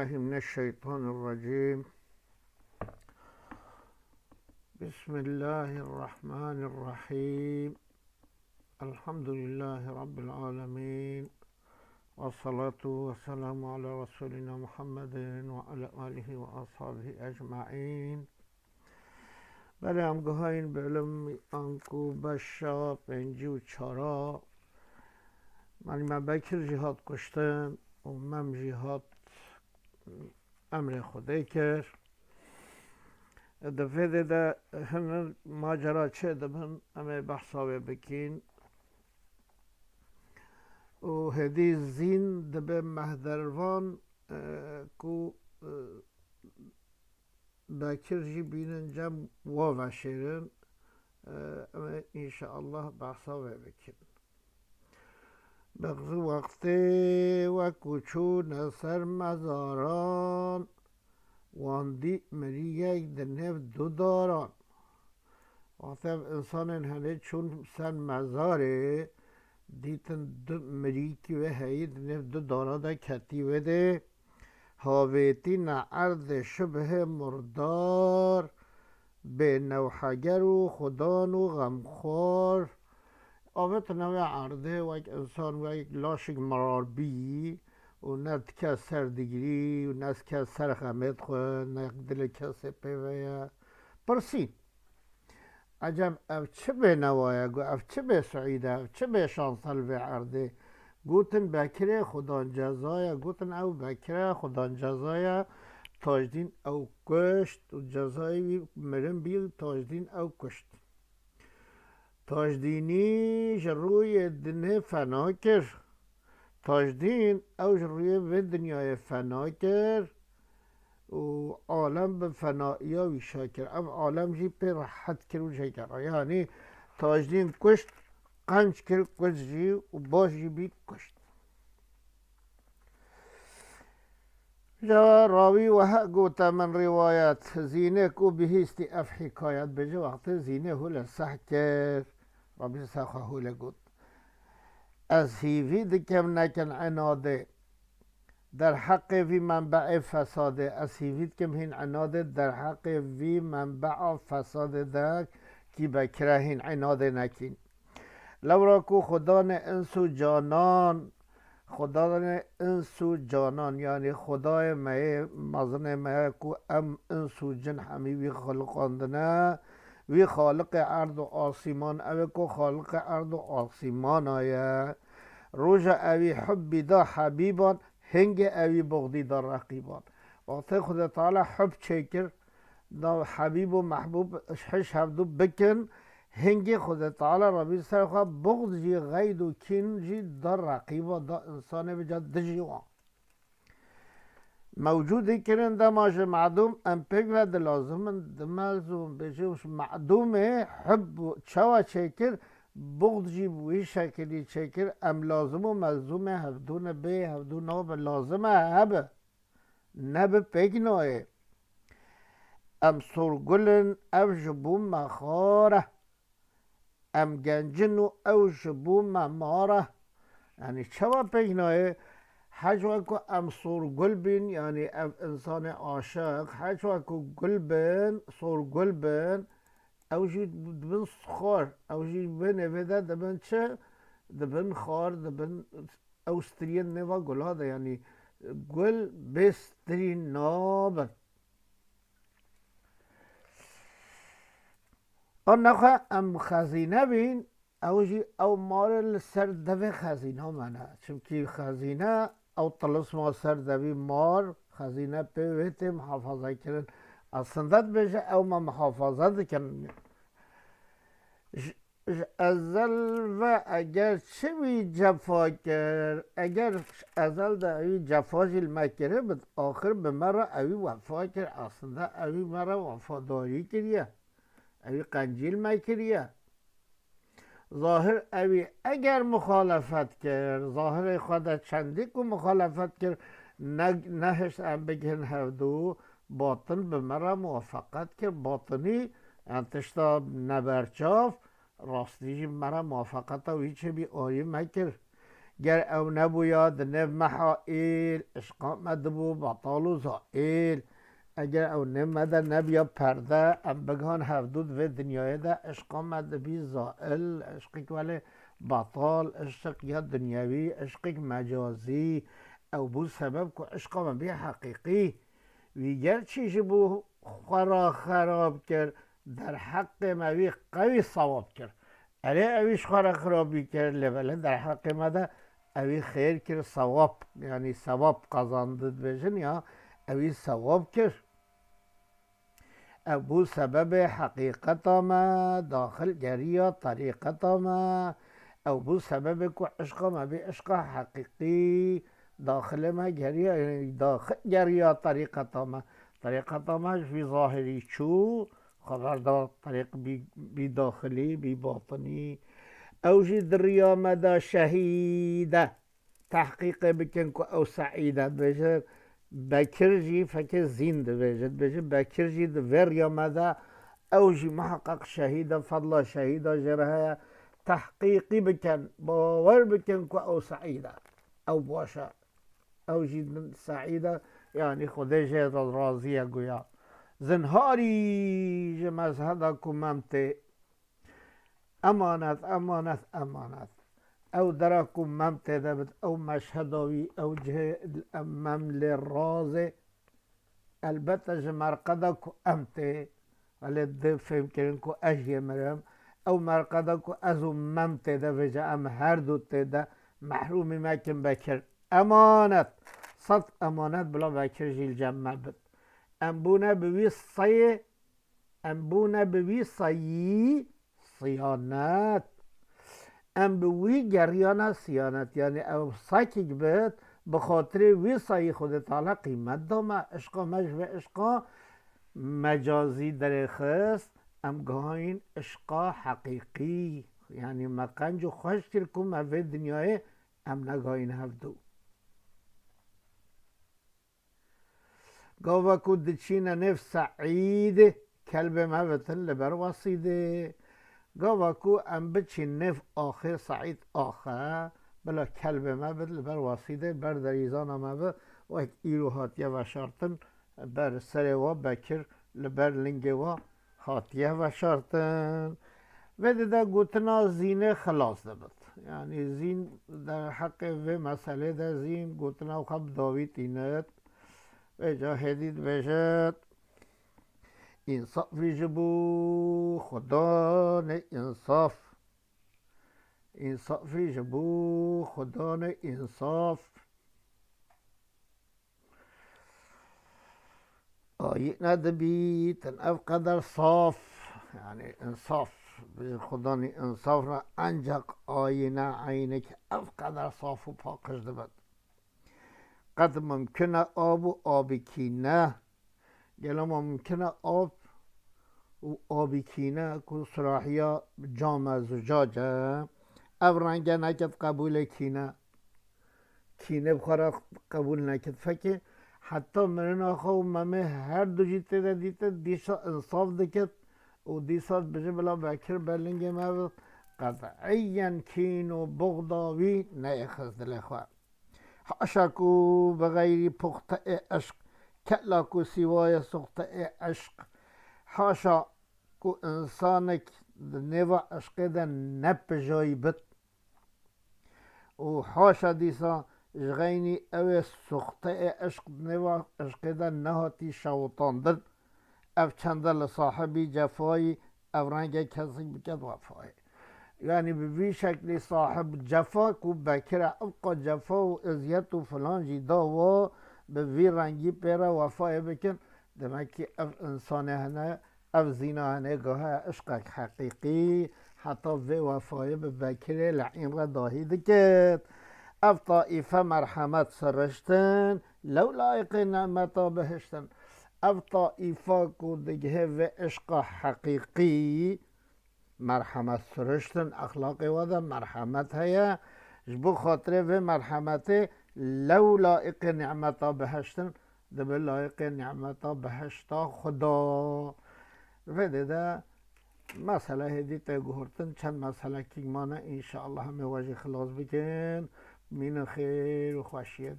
بالله من الشيطان الرجيم. بسم الله الرحمن الرحيم. الحمد لله رب العالمين، والصلاة والسلام على رسولنا محمد وعلى آله وأصحابه أجمعين. بله همگاهاین به علم انکو بشا پنجی و چارا من بکر جهاد کشتن و مم جهاد امر خدای کرد. دفعه ده هنر ماجرا چه دبن امه بحثاوه بکین و هدی زین دبه مهدروان کو بکر جی بینن جم و وشیرن امه انشاءالله بحثاوه بکین. بغض وقتی و کچون سر مزاران واندی مریه دنف دو داران. وقتی انسان هنه چون سر مزاره دیتن دو مریکی و هایی دنف دو دارا دا کتی و ده هاویتی نعرد شبه مردار به نوحگر و خدان و غمخوار. آوت نوع عرضه و یک انسان و یک لاشک مرار بی و نه که سر دیگری و نه که سر خمید خود نه دل کسی پیویا پرسید عجب او چه به نوایا گو او چه به سعیده او چه به شانسل به عرضه گوتن بکره خدان جزایا گوتن او بکره خدان جزایا تاجدین او کشت و جزایی مرم بیل تاجدین او کشت. تاجدینی جروی دنه فنا کرد. تاجدین اوج روی و دنیای فنا کرد و عالم به فنایی ها ویشا کرد. ام عالم جی پر راحت کرد و جای کرد. یعنی تاجدین کشت قنج کرد کشت جی و باش جی بی کشت. جا راوی و ها گوتا من روایت زینه کو بهیستی اف حکایت بجا وقت زینه هول سح کرد رابی سخواه هول گوت از هیوی دکم نکن عناده در حق وی منبع فساده. از هیوی دکم هین عناده در حق وی منبع فساده دک کی بکره هین عناده نکین. لورا کو خدان انس و جانان خدای انس و جانان یعنی خدای مه مزن مه کو ام انس و جن همی وی خلقاندنه وی خالق ارض و آسمان او کو خالق ارض و آسمان آیه روژ اوی حبی دا حبیبان هنگ اوی بغدی دا رقیبان. وقتی خدا تعالی حب چکر دا حبیب و محبوب حش هفدو بکن هنگی خدا تعالی ربی سر خواه بغض جی غید و کین جی دا رقیبا دا انسان بجا دجیوان موجودی کرن دا ماش معدوم ام پیگ و دلازم دمالزوم بجوش معدوم حب چوا چکر بغض جی بوی شکلی چکر ام لازم و ملزوم هفدون به هفدون ناب لازم هب نب پیگ نایه ام سرگلن او جبون مخاره ام گنجن و او جبون مماره. یعنی چوا پیگ نایه حجوه که ام سرگل بین یعنی انسان عاشق حجوه که گل بین سرگل بین او جی دبن خار او جی بینه ویده دبن چه دبن خار دبن اوسترین نوا گلا ده یعنی گل بسترین نابن. آن نخواه ام خزینه بین او جی او مار سر دوی خزینه منه چونکه خزینه او طلسم سر دوی مار خزینه پیویت محافظه کرن اصندت بشه او ما محافظت کرن. ازل و اگر چه وی جفا کرد اگر ازل دا اوی جفا جیل مکره بد آخر به مرا اوی وفا کرد اصنده اوی مرا وفاداری کریه اوی قنجیل مکریه. ظاهر اوی اگر مخالفت کرد ظاهر خود چندی که مخالفت کرد نهش ام بگن هفدو باطن به مرا موافقت کرد باطنی انتشتا نبرچاف راستی مرا موافقت اوی چه بی آیه مکر گر او نبوید نب محائل اشقا مدبو بطال و زائل اگر او نمده نبیا پرده ام بگان هفدود و دنیای ده اشقا مدبی زائل اشقی ولی بطال اشق یا دنیاوی اشق مجازی او بو سبب که اشقا من بی حقیقی ویگر چیش بو خراب کرد در حق موی قوی صواب کرد الی اویش خرابی کرد لبله در حق مده اوی خیر کرد صواب یعنی ثواب قazandد بجن یا اوی ثواب کرد ابو سبب حقیقت ما داخل جریا طریقت ما او بو سبب کو عشق ما بی عشق حقیقی داخل ما جریا داخل جریا طریقت ما فی ظاهری چو خبر دار طریق بی داخلی بی باطنی او جد ریا مدى شهیده تحقیق بکن که او سعیده بجر بکرجی فکر زین دویجد بجر بکرجی دویر یا مدى او جی محقق شهیده فضل شهیده جرها تحقیقی بکن باور بکن که او سعیده او باشه او جی سعیده یعنی خودش راضیه گویا زنهاری مذهب کممت امانت امانت امانت او درکم ممت دبت او مشهداوی او جه الامم للرازه البته جمرقده کو امته ولی ده فهم کرن کو اجیه مرم او مرقده کو ازو ممت ده وجه ام هر دو ده محرومی مکن بکر امانت صد امانت بلا بکر جیل جمع بد امبونه بوی صیه امبونه بوی صیی صیانت ام بوی جریان صیانت یعنی او ساکی بد به خاطر وی صی خود تعالی قیمت دامه عشقا مجو عشقا مجازی در خست ام گاهین عشقا حقیقی یعنی مقنج و خوش ترکم اوه دنیای ام نگاهین هفدو گاوه کود چین نفس سعید کلب موتن لبر وصیده گاوه کو ام بچین نف آخه سعید آخه بلا کلب مبد لبر وصیده بر دریزان مبد و ایک ایرو هاتیه و شارتن بر سر و بکر لبر لنگ و هاتیه و شارتن و ده گوتنا زینه خلاص دبد یعنی زین در حق و مسئله ده زین گوتنا و خب داوید اینت و جا هدید بشد انصاف جبو خدا نه انصاف انصاف جبو خدا نه انصاف آیه ندبی تن قدر صاف یعنی انصاف خدا نه انصاف را انجق آینه عینه که قدر صاف و پاکش دبد قد ممکنه آب و آبی کی نه گلا ممکنه آب و آبی کینه که سراحیا جام زجاجه او رنگه نکد قبول کینه بخوره قبول نکد فکر حتی مرن آخه و ممه هر دو جیته ده دیته دیشا انصاف دکت و دیسا بجه بلا بکر بلنگ ما قطعیاً کین و بغداوی نیخز دل خواه حاشا کو بغیری پخته عشق کلا کو سوای سخته عشق حاشا کو انسانک نوا عشق ده نپ جای بد و حاشا دیسا جغینی او سخته عشق نوا عشق ده نهاتی شوطان دد اف چنده لصاحبی جفایی او رنگ کسی بکد وفایی یعنی به وی شکل صاحب جفا کو بکره ابقا جفا و ازیت و فلان جیدا و به وی رنگی پیره وفای بکن دمکی اف انسان هنه اف زینا هنه گاه عشق حقیقی حتی وی وفای به بکره لعین را داهی دکت اف طائفه مرحمت سرشتن لو لایق نعمتا بهشتن اف طائفه کو دگه و عشق حقیقی مرحمت سرشتن اخلاق وادا مرحمت هیا جبو خاطره و مرحمت لو لائق نعمتا بهشتن دبه لائق نعمتا بهشتا خدا و ده مسئله هدی تا گهرتن چند مسئله که مانه انشاءالله همه واجه خلاص بکن من خیر و خوشیه